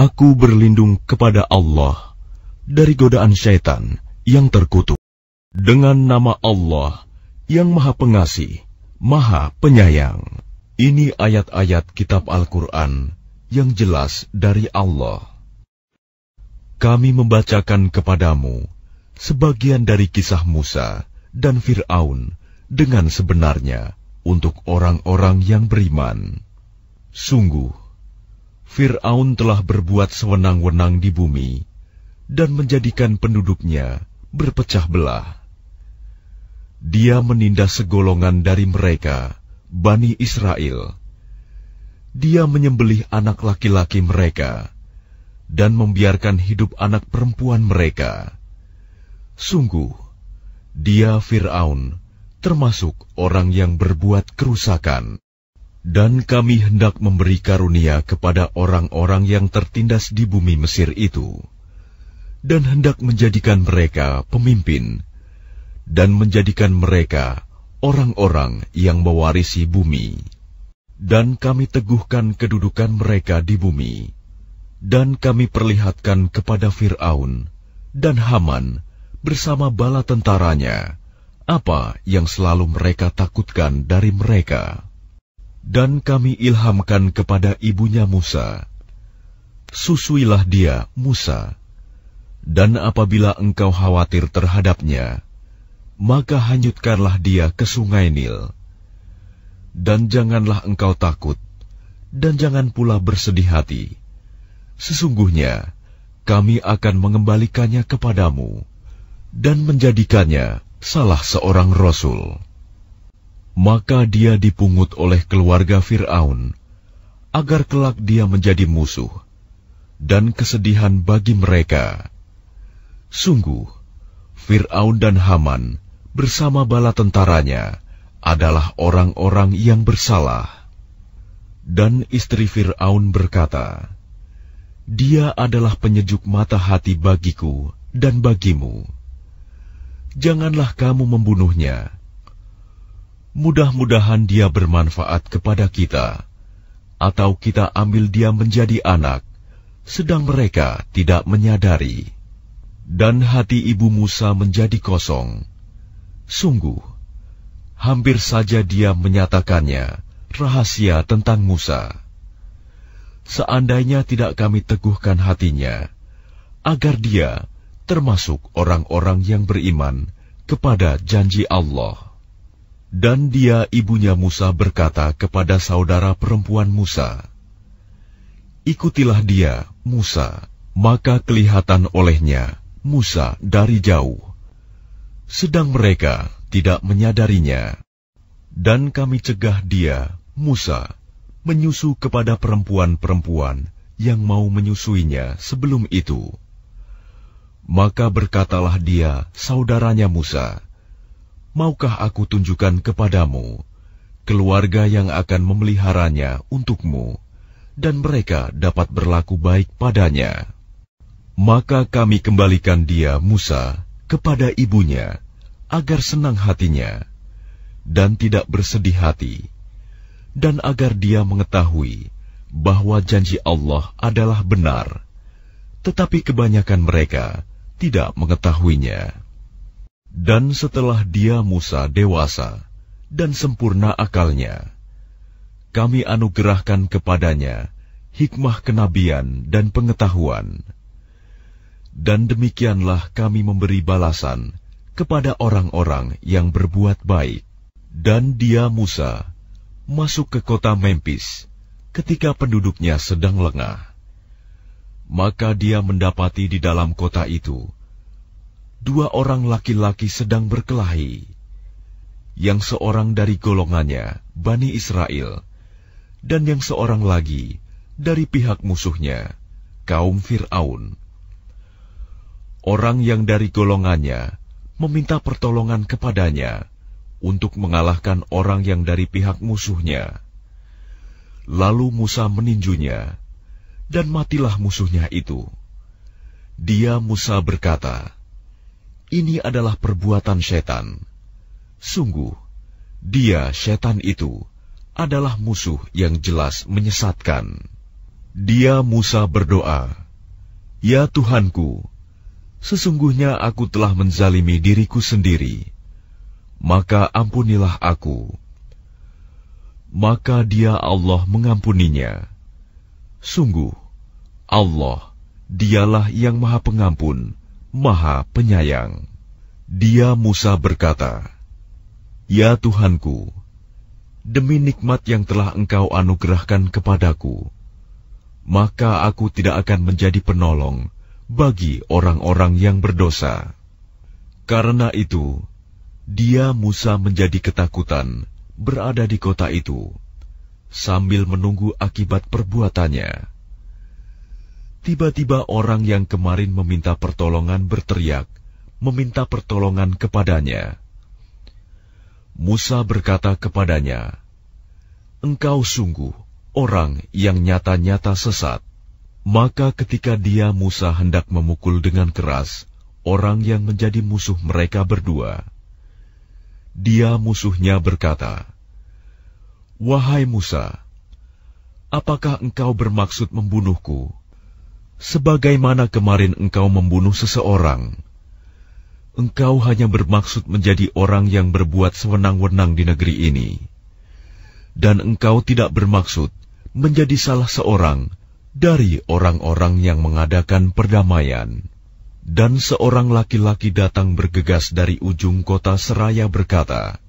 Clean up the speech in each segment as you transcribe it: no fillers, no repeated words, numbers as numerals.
Aku berlindung kepada Allah dari godaan syaitan yang terkutuk. Dengan nama Allah yang Maha Pengasih, Maha Penyayang. Ini ayat-ayat kitab Al-Quran yang jelas dari Allah. Kami membacakan kepadamu sebagian dari kisah Musa dan Fir'aun dengan sebenarnya untuk orang-orang yang beriman. Sungguh, Fir'aun telah berbuat sewenang-wenang di bumi dan menjadikan penduduknya berpecah belah. Dia menindas segolongan dari mereka, Bani Israel. Dia menyembelih anak laki-laki mereka dan membiarkan hidup anak perempuan mereka. Sungguh, dia Fir'aun termasuk orang yang berbuat kerusakan. Dan kami hendak memberi karunia kepada orang-orang yang tertindas di bumi Mesir itu, dan hendak menjadikan mereka pemimpin, dan menjadikan mereka orang-orang yang mewarisi bumi. Dan kami teguhkan kedudukan mereka di bumi, dan kami perlihatkan kepada Fir'aun dan Haman bersama bala tentaranya apa yang selalu mereka takutkan dari mereka. Dan kami ilhamkan kepada ibunya Musa, susuilah dia, Musa, dan apabila engkau khawatir terhadapnya, maka hanyutkanlah dia ke sungai Nil. Dan janganlah engkau takut, dan jangan pula bersedih hati. Sesungguhnya kami akan mengembalikannya kepadamu, dan menjadikannya salah seorang rasul. Maka dia dipungut oleh keluarga Fir'aun, agar kelak dia menjadi musuh, dan kesedihan bagi mereka. Sungguh, Fir'aun dan Haman bersama bala tentaranya adalah orang-orang yang bersalah. Dan istri Fir'aun berkata, dia adalah penyejuk mata hati bagiku dan bagimu. Janganlah kamu membunuhnya. Mudah-mudahan dia bermanfaat kepada kita, atau kita ambil dia menjadi anak, sedang mereka tidak menyadari. Dan hati ibu Musa menjadi kosong. Sungguh, hampir saja dia menyatakannya rahasia tentang Musa. Seandainya tidak kami teguhkan hatinya, agar dia termasuk orang-orang yang beriman kepada janji Allah. Dan dia ibunya Musa berkata kepada saudara perempuan Musa, ikutilah dia, Musa. Maka kelihatan olehnya Musa dari jauh, sedang mereka tidak menyadarinya. Dan kami cegah dia, Musa, menyusu kepada perempuan-perempuan yang mau menyusuinya sebelum itu. Maka berkatalah dia, saudaranya Musa, maukah aku tunjukkan kepadamu keluarga yang akan memeliharanya untukmu, dan mereka dapat berlaku baik padanya? Maka kami kembalikan dia, Musa, kepada ibunya, agar senang hatinya, dan tidak bersedih hati, dan agar dia mengetahui bahwa janji Allah adalah benar, tetapi kebanyakan mereka tidak mengetahuinya. Dan setelah dia Musa dewasa dan sempurna akalnya, kami anugerahkan kepadanya hikmah kenabian dan pengetahuan. Dan demikianlah kami memberi balasan kepada orang-orang yang berbuat baik. Dan dia Musa masuk ke kota Memphis ketika penduduknya sedang lengah. Maka dia mendapati di dalam kota itu 2 orang laki-laki sedang berkelahi, yang seorang dari golongannya Bani Israel, dan yang seorang lagi dari pihak musuhnya, kaum Fir'aun. Orang yang dari golongannya meminta pertolongan kepadanya untuk mengalahkan orang yang dari pihak musuhnya. Lalu Musa meninjunya, dan matilah musuhnya itu. Dia Musa berkata, ini adalah perbuatan setan. Sungguh, dia setan itu adalah musuh yang jelas menyesatkan. Dia Musa berdoa, "Ya Tuhanku, sesungguhnya aku telah menzalimi diriku sendiri, maka ampunilah aku." Maka dia Allah mengampuninya. Sungguh, Allah, dialah yang Maha Pengampun, Maha Penyayang. Dia Musa berkata, "Ya Tuhanku, demi nikmat yang telah Engkau anugerahkan kepadaku, maka aku tidak akan menjadi penolong bagi orang-orang yang berdosa." Karena itu, dia Musa menjadi ketakutan berada di kota itu, sambil menunggu akibat perbuatannya. Tiba-tiba orang yang kemarin meminta pertolongan berteriak, meminta pertolongan kepadanya. Musa berkata kepadanya, "Engkau sungguh orang yang nyata-nyata sesat." Maka ketika dia Musa hendak memukul dengan keras orang yang menjadi musuh mereka berdua, dia musuhnya berkata, "Wahai Musa, apakah engkau bermaksud membunuhku, sebagaimana kemarin engkau membunuh seseorang? Engkau hanya bermaksud menjadi orang yang berbuat sewenang-wenang di negeri ini, dan engkau tidak bermaksud menjadi salah seorang dari orang-orang yang mengadakan perdamaian." Dan seorang laki-laki datang bergegas dari ujung kota seraya berkata,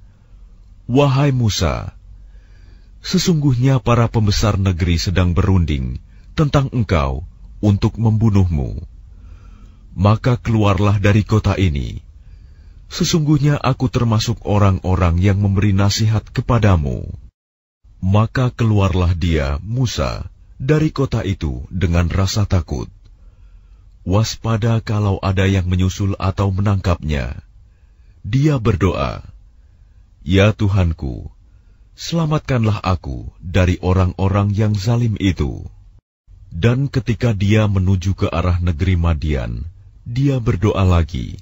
"Wahai Musa, sesungguhnya para pembesar negeri sedang berunding tentang engkau untuk membunuhmu. Maka keluarlah dari kota ini. Sesungguhnya aku termasuk orang-orang yang memberi nasihat kepadamu." Maka keluarlah dia, Musa, dari kota itu dengan rasa takut, waspada kalau ada yang menyusul atau menangkapnya. Dia berdoa, "Ya Tuhanku, selamatkanlah aku dari orang-orang yang zalim itu." Dan ketika dia menuju ke arah negeri Madian, dia berdoa lagi,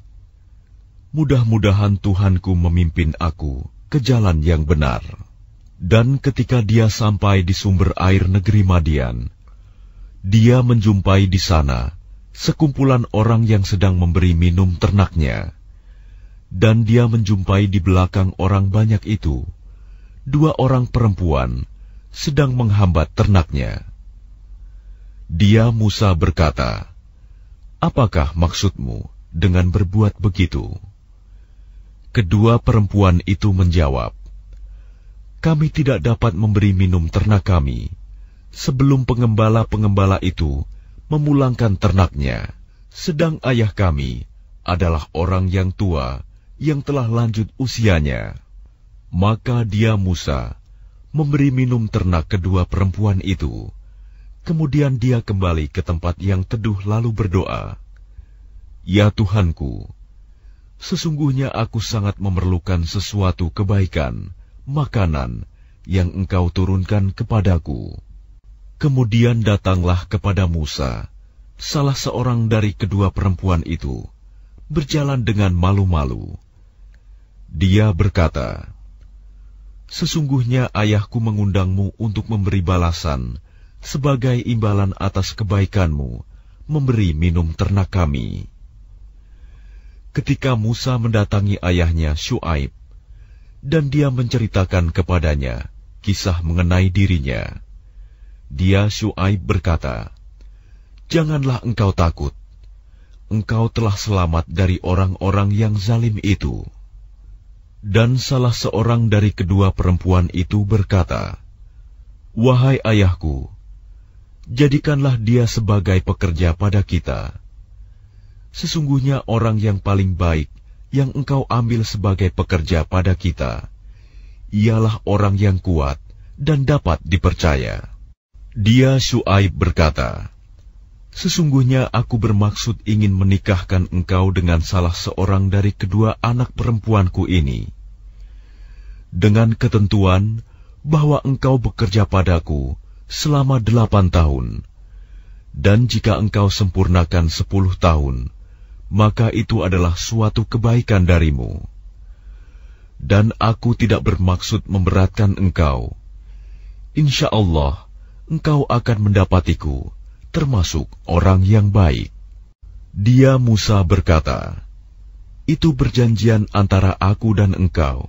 "Mudah-mudahan Tuhanku memimpin aku ke jalan yang benar." Dan ketika dia sampai di sumber air negeri Madian, dia menjumpai di sana sekumpulan orang yang sedang memberi minum ternaknya. Dan dia menjumpai di belakang orang banyak itu 2 orang perempuan sedang menghambat ternaknya. Dia Musa berkata, "Apakah maksudmu dengan berbuat begitu?" Kedua perempuan itu menjawab, "Kami tidak dapat memberi minum ternak kami sebelum pengembala-pengembala itu memulangkan ternaknya, sedang ayah kami adalah orang yang tua yang telah lanjut usianya." Maka dia Musa memberi minum ternak kedua perempuan itu. Kemudian dia kembali ke tempat yang teduh lalu berdoa, "Ya Tuhanku, sesungguhnya aku sangat memerlukan sesuatu kebaikan, makanan yang Engkau turunkan kepadaku." Kemudian datanglah kepada Musa salah seorang dari kedua perempuan itu, berjalan dengan malu-malu. Dia berkata, "Sesungguhnya ayahku mengundangmu untuk memberi balasan sebagai imbalan atas kebaikanmu memberi minum ternak kami." Ketika Musa mendatangi ayahnya Syuaib, dan dia menceritakan kepadanya kisah mengenai dirinya, dia Syuaib berkata, "Janganlah engkau takut. Engkau telah selamat dari orang-orang yang zalim itu." Dan salah seorang dari kedua perempuan itu berkata, "Wahai ayahku, jadikanlah dia sebagai pekerja pada kita. Sesungguhnya orang yang paling baik yang engkau ambil sebagai pekerja pada kita, ialah orang yang kuat dan dapat dipercaya." Dia Syuaib berkata, "Sesungguhnya aku bermaksud ingin menikahkan engkau dengan salah seorang dari kedua anak perempuanku ini, dengan ketentuan bahwa engkau bekerja padaku selama 8 tahun, dan jika engkau sempurnakan 10 tahun, maka itu adalah suatu kebaikan darimu. Dan aku tidak bermaksud memberatkan engkau. Insya Allah, engkau akan mendapatiku termasuk orang yang baik. Dia Musa berkata, itu perjanjian antara aku dan engkau.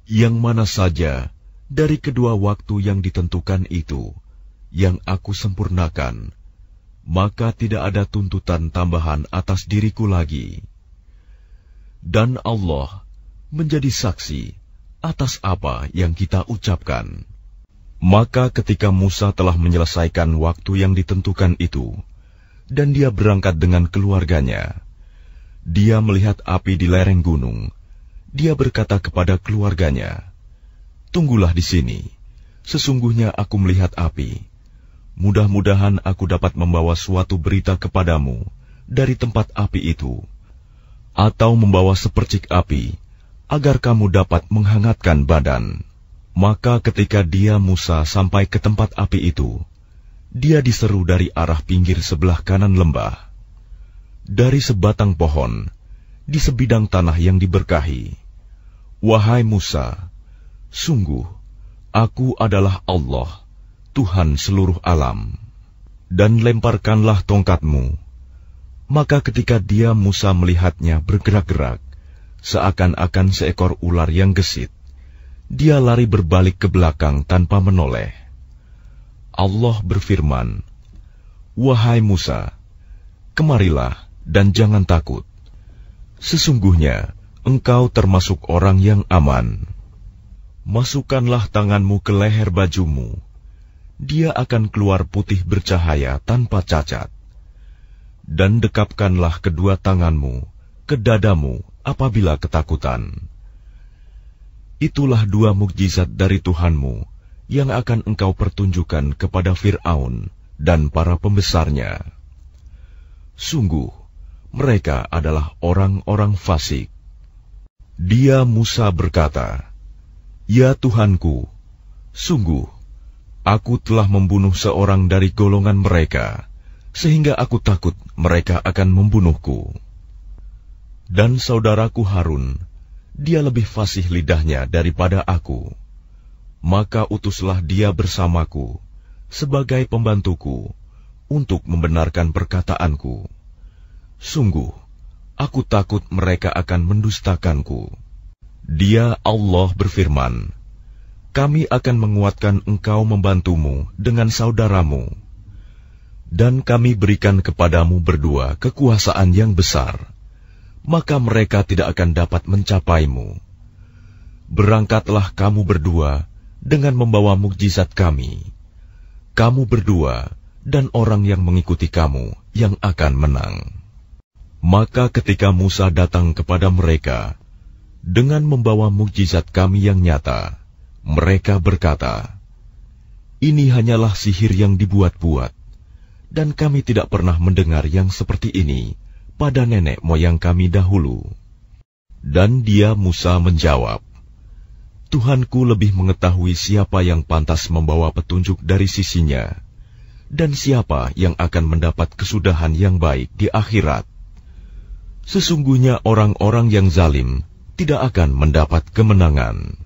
Yang mana saja dari kedua waktu yang ditentukan itu yang aku sempurnakan, maka tidak ada tuntutan tambahan atas diriku lagi. Dan Allah menjadi saksi atas apa yang kita ucapkan. Maka ketika Musa telah menyelesaikan waktu yang ditentukan itu, dan dia berangkat dengan keluarganya, dia melihat api di lereng gunung. Dia berkata kepada keluarganya, tunggulah di sini, sesungguhnya aku melihat api. Mudah-mudahan aku dapat membawa suatu berita kepadamu dari tempat api itu, atau membawa sepercik api, agar kamu dapat menghangatkan badan. Maka ketika dia Musa sampai ke tempat api itu, dia diseru dari arah pinggir sebelah kanan lembah. Dari sebatang pohon, di sebidang tanah yang diberkahi, wahai Musa, sungguh, aku adalah Allah, Tuhan seluruh alam, dan lemparkanlah tongkatmu. Maka ketika dia Musa melihatnya bergerak-gerak, seakan-akan seekor ular yang gesit, dia lari berbalik ke belakang tanpa menoleh. Allah berfirman, wahai Musa, kemarilah dan jangan takut. Sesungguhnya engkau termasuk orang yang aman. Masukkanlah tanganmu ke leher bajumu. Dia akan keluar putih bercahaya tanpa cacat. Dan dekapkanlah kedua tanganmu ke dadamu apabila ketakutan. Itulah dua mukjizat dari Tuhanmu yang akan engkau pertunjukkan kepada Fir'aun dan para pembesarnya. Sungguh, mereka adalah orang-orang fasik. Dia Musa berkata, ya Tuhanku, sungguh, aku telah membunuh seorang dari golongan mereka, sehingga aku takut mereka akan membunuhku. Dan saudaraku Harun, dia lebih fasih lidahnya daripada aku. Maka utuslah dia bersamaku sebagai pembantuku untuk membenarkan perkataanku. Sungguh, aku takut mereka akan mendustakanku. Dia Allah berfirman, kami akan menguatkan engkau membantumu dengan saudaramu, dan kami berikan kepadamu berdua kekuasaan yang besar, maka mereka tidak akan dapat mencapaimu. Berangkatlah kamu berdua dengan membawa mukjizat kami. Kamu berdua dan orang yang mengikuti kamu yang akan menang. Maka ketika Musa datang kepada mereka dengan membawa mukjizat kami yang nyata, mereka berkata, ini hanyalah sihir yang dibuat-buat, dan kami tidak pernah mendengar yang seperti ini pada nenek moyang kami dahulu. Dan dia Musa menjawab, Tuhanku lebih mengetahui siapa yang pantas membawa petunjuk dari sisinya, dan siapa yang akan mendapat kesudahan yang baik di akhirat. Sesungguhnya orang-orang yang zalim tidak akan mendapat kemenangan.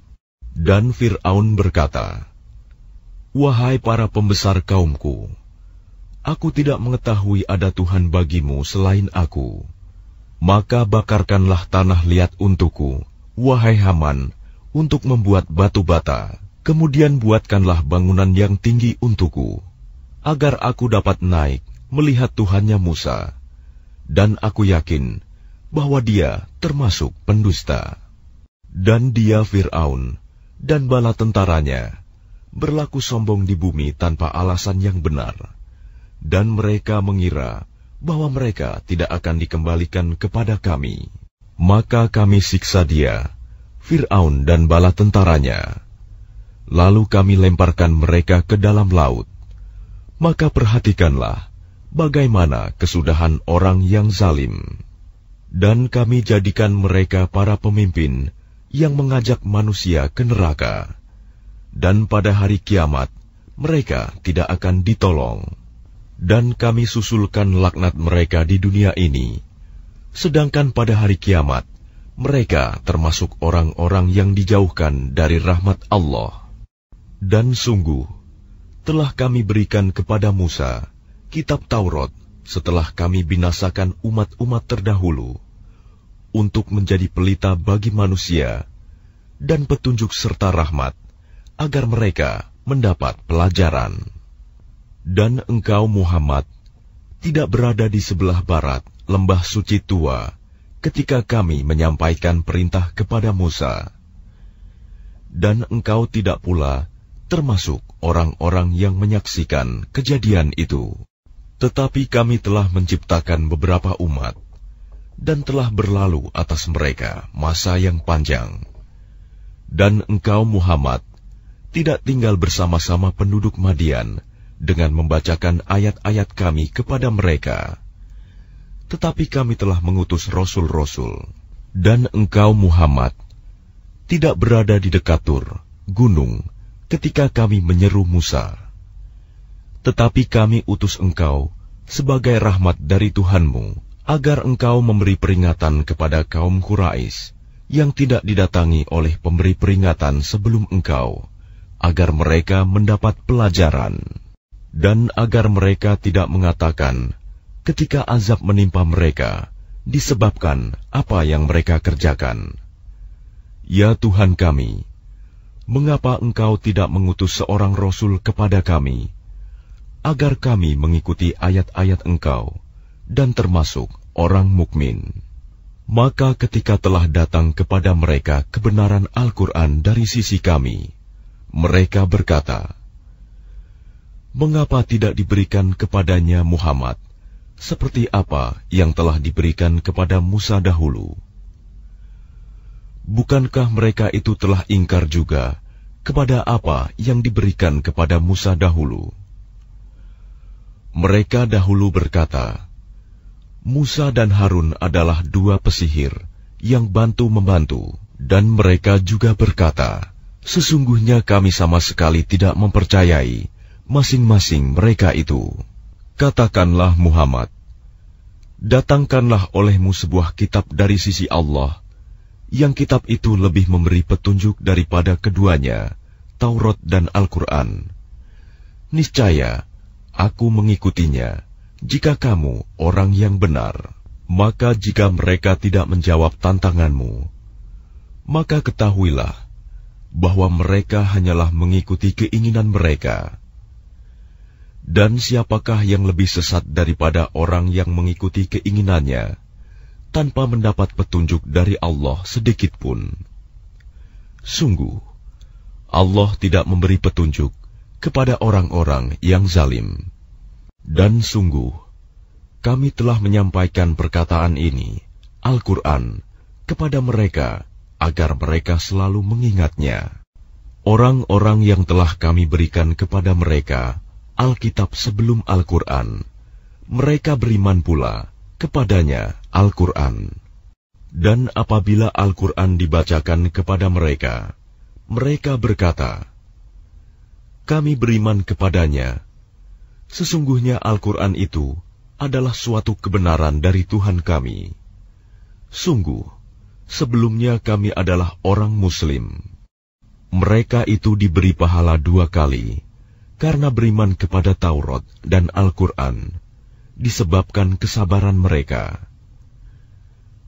Dan Fir'aun berkata, wahai para pembesar kaumku, aku tidak mengetahui ada Tuhan bagimu selain aku. Maka bakarkanlah tanah liat untukku, wahai Haman, untuk membuat batu bata. Kemudian buatkanlah bangunan yang tinggi untukku, agar aku dapat naik melihat Tuhannya Musa. Dan aku yakin bahwa dia termasuk pendusta. Dan dia Fir'aun dan bala tentaranya berlaku sombong di bumi tanpa alasan yang benar. Dan mereka mengira bahwa mereka tidak akan dikembalikan kepada kami. Maka kami siksa dia, Fir'aun dan bala tentaranya. Lalu kami lemparkan mereka ke dalam laut. Maka perhatikanlah bagaimana kesudahan orang yang zalim. Dan kami jadikan mereka para pemimpin yang mengajak manusia ke neraka. Dan pada hari kiamat mereka tidak akan ditolong. Dan kami susulkan laknat mereka di dunia ini, sedangkan pada hari kiamat mereka termasuk orang-orang yang dijauhkan dari rahmat Allah. Dan sungguh, telah kami berikan kepada Musa kitab Taurat setelah kami binasakan umat-umat terdahulu, untuk menjadi pelita bagi manusia dan petunjuk serta rahmat, agar mereka mendapat pelajaran. Dan engkau Muhammad tidak berada di sebelah barat lembah suci tua ketika kami menyampaikan perintah kepada Musa. Dan engkau tidak pula termasuk orang-orang yang menyaksikan kejadian itu. Tetapi kami telah menciptakan beberapa umat, dan telah berlalu atas mereka masa yang panjang. Dan engkau Muhammad tidak tinggal bersama-sama penduduk Madian dengan membacakan ayat-ayat kami kepada mereka. Tetapi kami telah mengutus rasul-rasul. Dan engkau Muhammad tidak berada di dekat Tur, gunung, ketika kami menyeru Musa. Tetapi kami utus engkau sebagai rahmat dari Tuhanmu, agar engkau memberi peringatan kepada kaum Quraisy yang tidak didatangi oleh pemberi peringatan sebelum engkau, agar mereka mendapat pelajaran. Dan agar mereka tidak mengatakan ketika azab menimpa mereka disebabkan apa yang mereka kerjakan, "Ya Tuhan kami, mengapa engkau tidak mengutus seorang rasul kepada kami, agar kami mengikuti ayat-ayat engkau dan termasuk orang mukmin?" Maka ketika telah datang kepada mereka kebenaran Al-Quran dari sisi kami, mereka berkata, "Mengapa tidak diberikan kepadanya Muhammad seperti apa yang telah diberikan kepada Musa dahulu?" Bukankah mereka itu telah ingkar juga kepada apa yang diberikan kepada Musa dahulu? Mereka dahulu berkata, Musa dan Harun adalah dua pesihir yang bantu-membantu. Dan mereka juga berkata, sesungguhnya kami sama sekali tidak mempercayai masing-masing mereka itu. Katakanlah Muhammad, datangkanlah olehmu sebuah kitab dari sisi Allah, yang kitab itu lebih memberi petunjuk daripada keduanya, Taurat dan Al-Quran. Niscaya aku mengikutinya, jika kamu orang yang benar. Maka jika mereka tidak menjawab tantanganmu, maka ketahuilah bahwa mereka hanyalah mengikuti keinginan mereka. Dan siapakah yang lebih sesat daripada orang yang mengikuti keinginannya, tanpa mendapat petunjuk dari Allah sedikit pun? Sungguh, Allah tidak memberi petunjuk kepada orang-orang yang zalim. Dan sungguh, kami telah menyampaikan perkataan ini, Al-Quran, kepada mereka, agar mereka selalu mengingatnya. Orang-orang yang telah kami berikan kepada mereka Alkitab sebelum Al-Quran, mereka beriman pula kepadanya Al-Quran. Dan apabila Al-Quran dibacakan kepada mereka, mereka berkata, kami beriman kepadanya. Sesungguhnya Al-Quran itu adalah suatu kebenaran dari Tuhan kami. Sungguh, sebelumnya kami adalah orang Muslim. Mereka itu diberi pahala 2 kali, karena beriman kepada Taurat dan Al-Quran, disebabkan kesabaran mereka.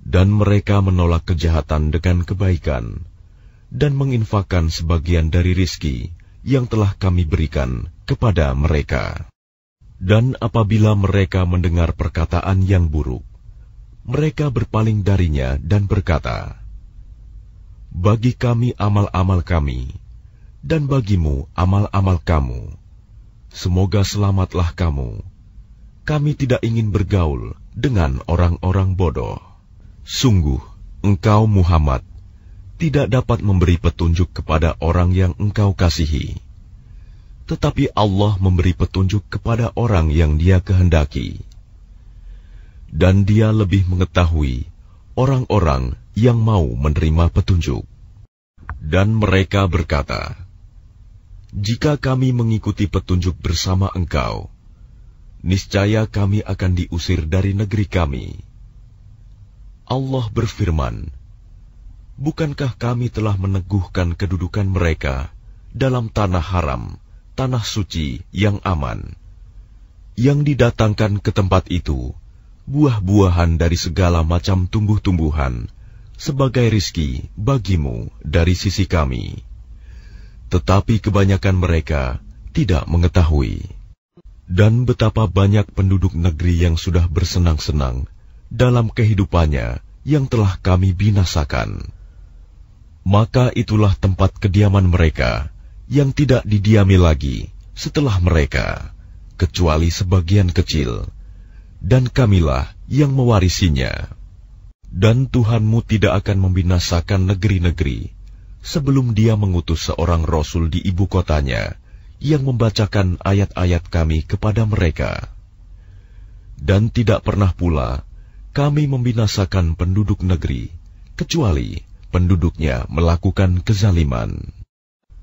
Dan mereka menolak kejahatan dengan kebaikan, dan menginfakkan sebagian dari rizki yang telah kami berikan kepada mereka. Dan apabila mereka mendengar perkataan yang buruk, mereka berpaling darinya dan berkata, bagi kami amal-amal kami, dan bagimu amal-amal kamu. Semoga selamatlah kamu. Kami tidak ingin bergaul dengan orang-orang bodoh. Sungguh, engkau Muhammad tidak dapat memberi petunjuk kepada orang yang engkau kasihi. Tetapi Allah memberi petunjuk kepada orang yang Dia kehendaki. Dan Dia lebih mengetahui orang-orang yang mau menerima petunjuk. Dan mereka berkata, jika kami mengikuti petunjuk bersama engkau, niscaya kami akan diusir dari negeri kami. Allah berfirman, bukankah kami telah meneguhkan kedudukan mereka dalam tanah haram tanah suci yang aman, yang didatangkan ke tempat itu buah-buahan dari segala macam tumbuh-tumbuhan sebagai rizki bagimu dari sisi kami. Tetapi kebanyakan mereka tidak mengetahui. Dan betapa banyak penduduk negeri yang sudah bersenang-senang dalam kehidupannya yang telah kami binasakan. Maka itulah tempat kediaman mereka yang tidak didiami lagi setelah mereka, kecuali sebagian kecil, dan kamilah yang mewarisinya. Dan Tuhanmu tidak akan membinasakan negeri-negeri sebelum Dia mengutus seorang Rasul di ibu kotanya yang membacakan ayat-ayat kami kepada mereka. Dan tidak pernah pula kami membinasakan penduduk negeri, kecuali penduduknya melakukan kezaliman.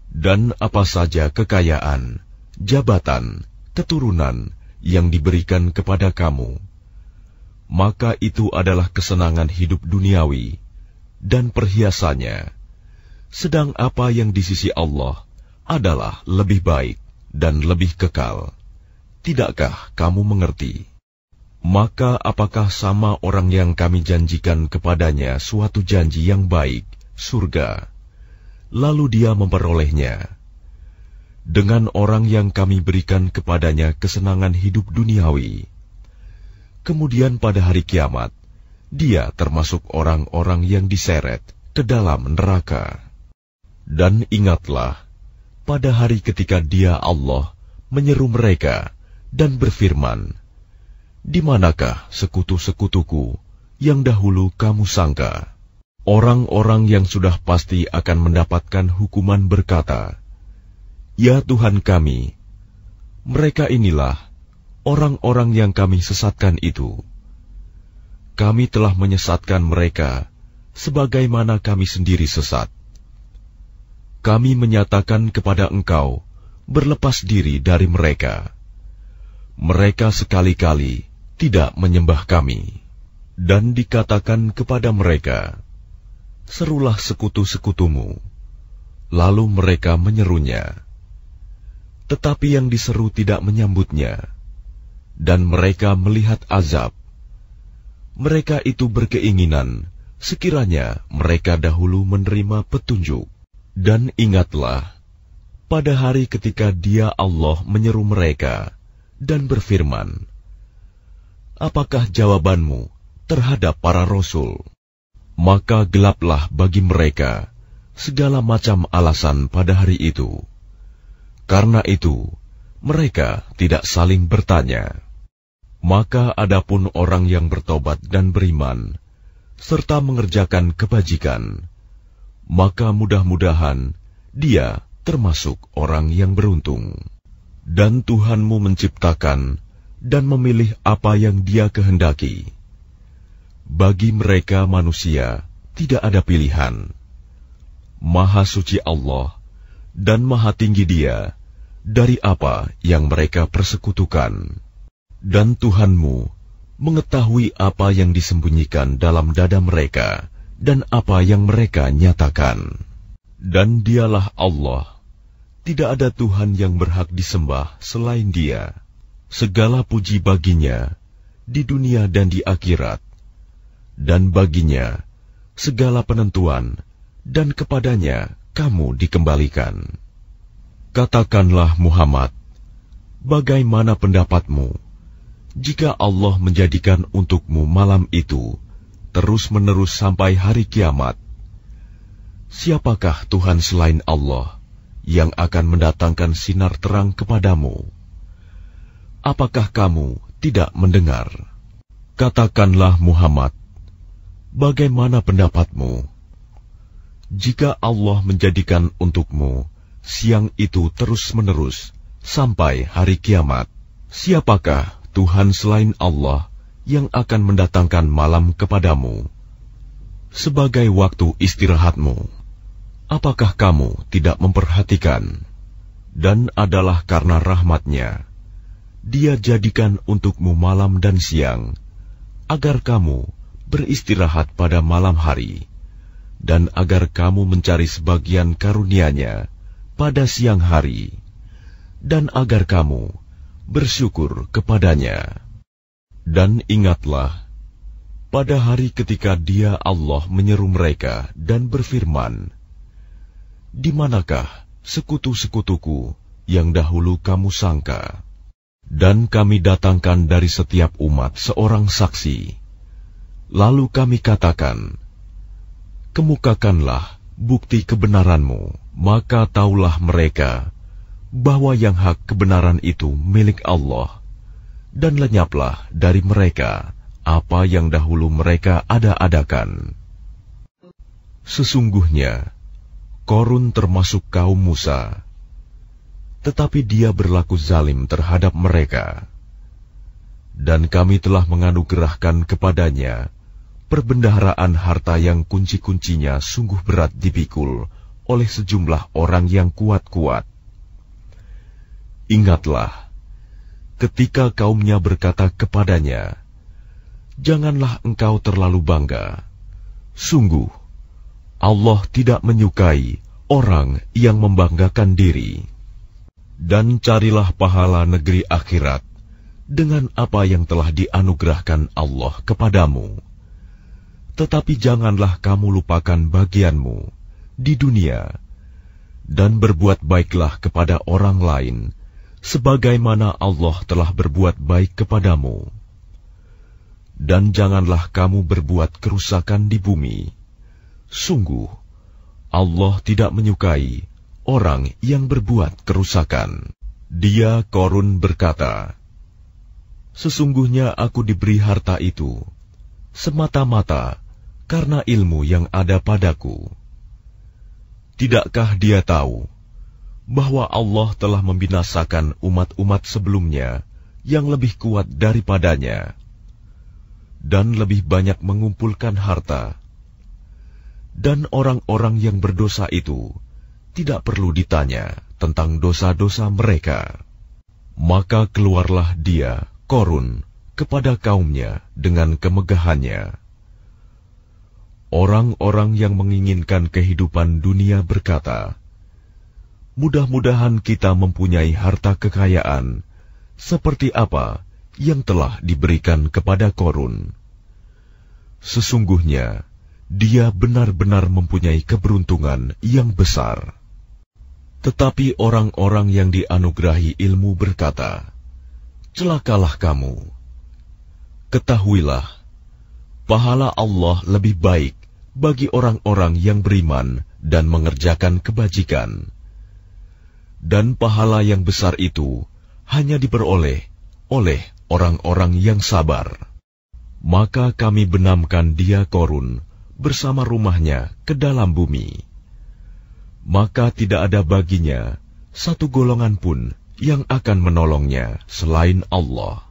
Dan apa saja kekayaan, jabatan, keturunan yang diberikan kepada kamu, maka itu adalah kesenangan hidup duniawi dan perhiasannya. Sedang apa yang di sisi Allah adalah lebih baik dan lebih kekal. Tidakkah kamu mengerti? Maka apakah sama orang yang kami janjikan kepadanya suatu janji yang baik, surga, lalu dia memperolehnya, dengan orang yang kami berikan kepadanya kesenangan hidup duniawi, kemudian pada hari kiamat, dia termasuk orang-orang yang diseret ke dalam neraka. Dan ingatlah, pada hari ketika Dia Allah menyeru mereka dan berfirman, di manakah sekutu-sekutuku yang dahulu kamu sangka? Orang-orang yang sudah pasti akan mendapatkan hukuman berkata, ya Tuhan kami, mereka inilah orang-orang yang kami sesatkan itu. Kami telah menyesatkan mereka sebagaimana kami sendiri sesat. Kami menyatakan kepada engkau berlepas diri dari mereka. Mereka sekali-kali tidak menyembah kami. Dan dikatakan kepada mereka, serulah sekutu-sekutumu. Lalu mereka menyerunya. Tetapi yang diseru tidak menyambutnya. Dan mereka melihat azab. Mereka itu berkeinginan sekiranya mereka dahulu menerima petunjuk. Dan ingatlah, pada hari ketika Dia Allah menyeru mereka dan berfirman, apakah jawabanmu terhadap para rasul? Maka gelaplah bagi mereka segala macam alasan pada hari itu. Karena itu, mereka tidak saling bertanya. Maka adapun orang yang bertobat dan beriman, serta mengerjakan kebajikan, maka mudah-mudahan dia termasuk orang yang beruntung. Dan Tuhanmu menciptakan dan memilih apa yang Dia kehendaki. Bagi mereka manusia tidak ada pilihan. Maha suci Allah dan maha tinggi Dia dari apa yang mereka persekutukan. Dan Tuhanmu mengetahui apa yang disembunyikan dalam dada mereka dan apa yang mereka nyatakan. Dan Dialah Allah, tidak ada Tuhan yang berhak disembah selain Dia. Segala puji baginya di dunia dan di akhirat, dan baginya segala penentuan, dan kepadanya kamu dikembalikan. Katakanlah Muhammad, bagaimana pendapatmu jika Allah menjadikan untukmu malam itu terus-menerus sampai hari kiamat? Siapakah Tuhan selain Allah yang akan mendatangkan sinar terang kepadamu? Apakah kamu tidak mendengar? Katakanlah Muhammad, bagaimana pendapatmu jika Allah menjadikan untukmu siang itu terus-menerus sampai hari kiamat? Siapakah Tuhan selain Allah yang akan mendatangkan malam kepadamu sebagai waktu istirahatmu? Apakah kamu tidak memperhatikan? Dan adalah karena rahmat-Nya Dia jadikan untukmu malam dan siang, agar kamu beristirahat pada malam hari, dan agar kamu mencari sebagian karunia-Nya pada siang hari. dan agar kamu bersyukur kepadanya. Dan ingatlah, pada hari ketika Dia Allah menyeru mereka dan berfirman, di manakah sekutu-sekutuku yang dahulu kamu sangka? Dan kami datangkan dari setiap umat seorang saksi. Lalu kami katakan, kemukakanlah bukti kebenaranmu. Maka taulah mereka bahwa yang hak kebenaran itu milik Allah, dan lenyaplah dari mereka apa yang dahulu mereka ada-adakan. Sesungguhnya Qorun termasuk kaum Musa, tetapi dia berlaku zalim terhadap mereka. Dan kami telah menganugerahkan kepadanya perbendaharaan harta yang kunci-kuncinya sungguh berat dipikul oleh sejumlah orang yang kuat-kuat. Ingatlah, ketika kaumnya berkata kepadanya, janganlah engkau terlalu bangga. Sungguh, Allah tidak menyukai orang yang membanggakan diri. Dan carilah pahala negeri akhirat dengan apa yang telah dianugerahkan Allah kepadamu. Tetapi janganlah kamu lupakan bagianmu di dunia, dan berbuat baiklah kepada orang lain, sebagaimana Allah telah berbuat baik kepadamu. Dan janganlah kamu berbuat kerusakan di bumi. Sungguh, Allah tidak menyukai orang yang berbuat kerusakan. Dia Qorun berkata, sesungguhnya aku diberi harta itu semata-mata karena ilmu yang ada padaku. Tidakkah dia tahu bahwa Allah telah membinasakan umat-umat sebelumnya yang lebih kuat daripadanya, dan lebih banyak mengumpulkan harta? Dan orang-orang yang berdosa itu tidak perlu ditanya tentang dosa-dosa mereka. Maka keluarlah dia, Qorun, kepada kaumnya dengan kemegahannya. Orang-orang yang menginginkan kehidupan dunia berkata, mudah-mudahan kita mempunyai harta kekayaan seperti apa yang telah diberikan kepada Qorun. Sesungguhnya dia benar-benar mempunyai keberuntungan yang besar. Tetapi orang-orang yang dianugerahi ilmu berkata, celakalah kamu. Ketahuilah, pahala Allah lebih baik bagi orang-orang yang beriman dan mengerjakan kebajikan. Dan pahala yang besar itu hanya diperoleh oleh orang-orang yang sabar. Maka kami benamkan dia Qorun bersama rumahnya ke dalam bumi. Maka tidak ada baginya satu golongan pun yang akan menolongnya selain Allah.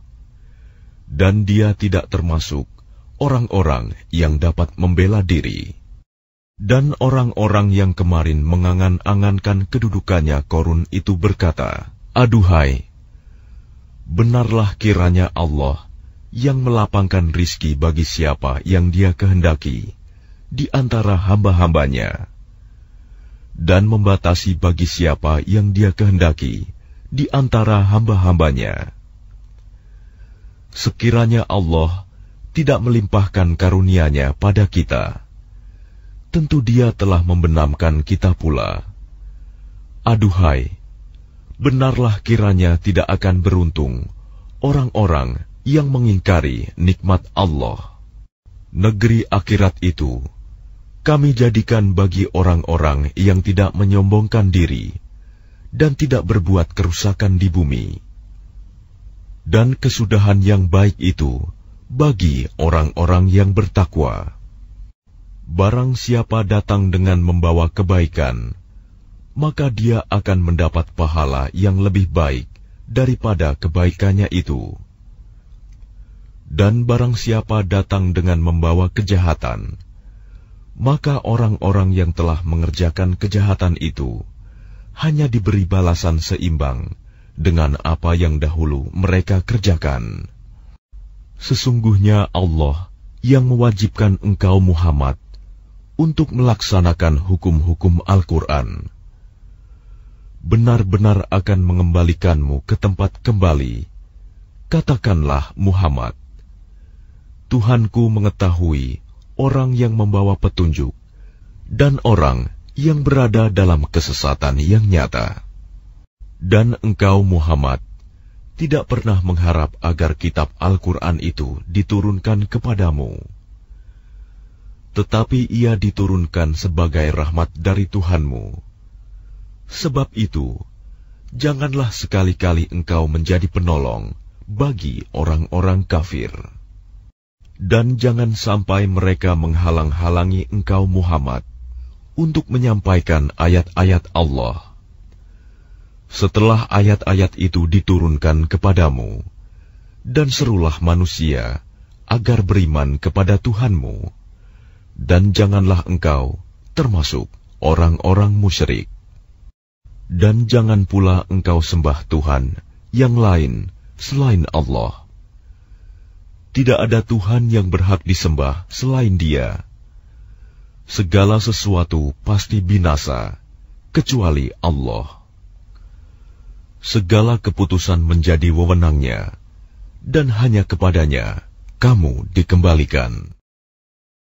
Dan dia tidak termasuk orang-orang yang dapat membela diri. Dan orang-orang yang kemarin mengangan-angankan kedudukannya Qorun itu berkata, aduhai, benarlah kiranya Allah yang melapangkan rizki bagi siapa yang Dia kehendaki di antara hamba-hambanya, dan membatasi bagi siapa yang Dia kehendaki di antara hamba-hambanya. Sekiranya Allah tidak melimpahkan karunia-Nya pada kita, tentu Dia telah membenamkan kita pula. Aduhai, benarlah kiranya tidak akan beruntung orang-orang yang mengingkari nikmat Allah. Negeri akhirat itu kami jadikan bagi orang-orang yang tidak menyombongkan diri dan tidak berbuat kerusakan di bumi. Dan kesudahan yang baik itu bagi orang-orang yang bertakwa. Barang siapa datang dengan membawa kebaikan, maka dia akan mendapat pahala yang lebih baik daripada kebaikannya itu. Dan barang siapa datang dengan membawa kejahatan, maka orang-orang yang telah mengerjakan kejahatan itu hanya diberi balasan seimbang dengan apa yang dahulu mereka kerjakan. Sesungguhnya Allah yang mewajibkan engkau Muhammad untuk melaksanakan hukum-hukum Al-Quran. benar-benar akan mengembalikanmu ke tempat kembali. Katakanlah Muhammad, Tuhanku mengetahui orang yang membawa petunjuk dan orang yang berada dalam kesesatan yang nyata. Dan engkau Muhammad tidak pernah mengharap agar kitab Al-Quran itu diturunkan kepadamu. Tetapi ia diturunkan sebagai rahmat dari Tuhanmu. Sebab itu, janganlah sekali-kali engkau menjadi penolong bagi orang-orang kafir. Dan jangan sampai mereka menghalang-halangi engkau Muhammad untuk menyampaikan ayat-ayat Allah. Setelah ayat-ayat itu diturunkan kepadamu, dan serulah manusia agar beriman kepada Tuhanmu, dan janganlah engkau termasuk orang-orang musyrik. Dan jangan pula engkau sembah Tuhan yang lain selain Allah. Tidak ada Tuhan yang berhak disembah selain Dia. Segala sesuatu pasti binasa, kecuali Allah. Segala keputusan menjadi wewenang-Nya, dan hanya kepadanya kamu dikembalikan.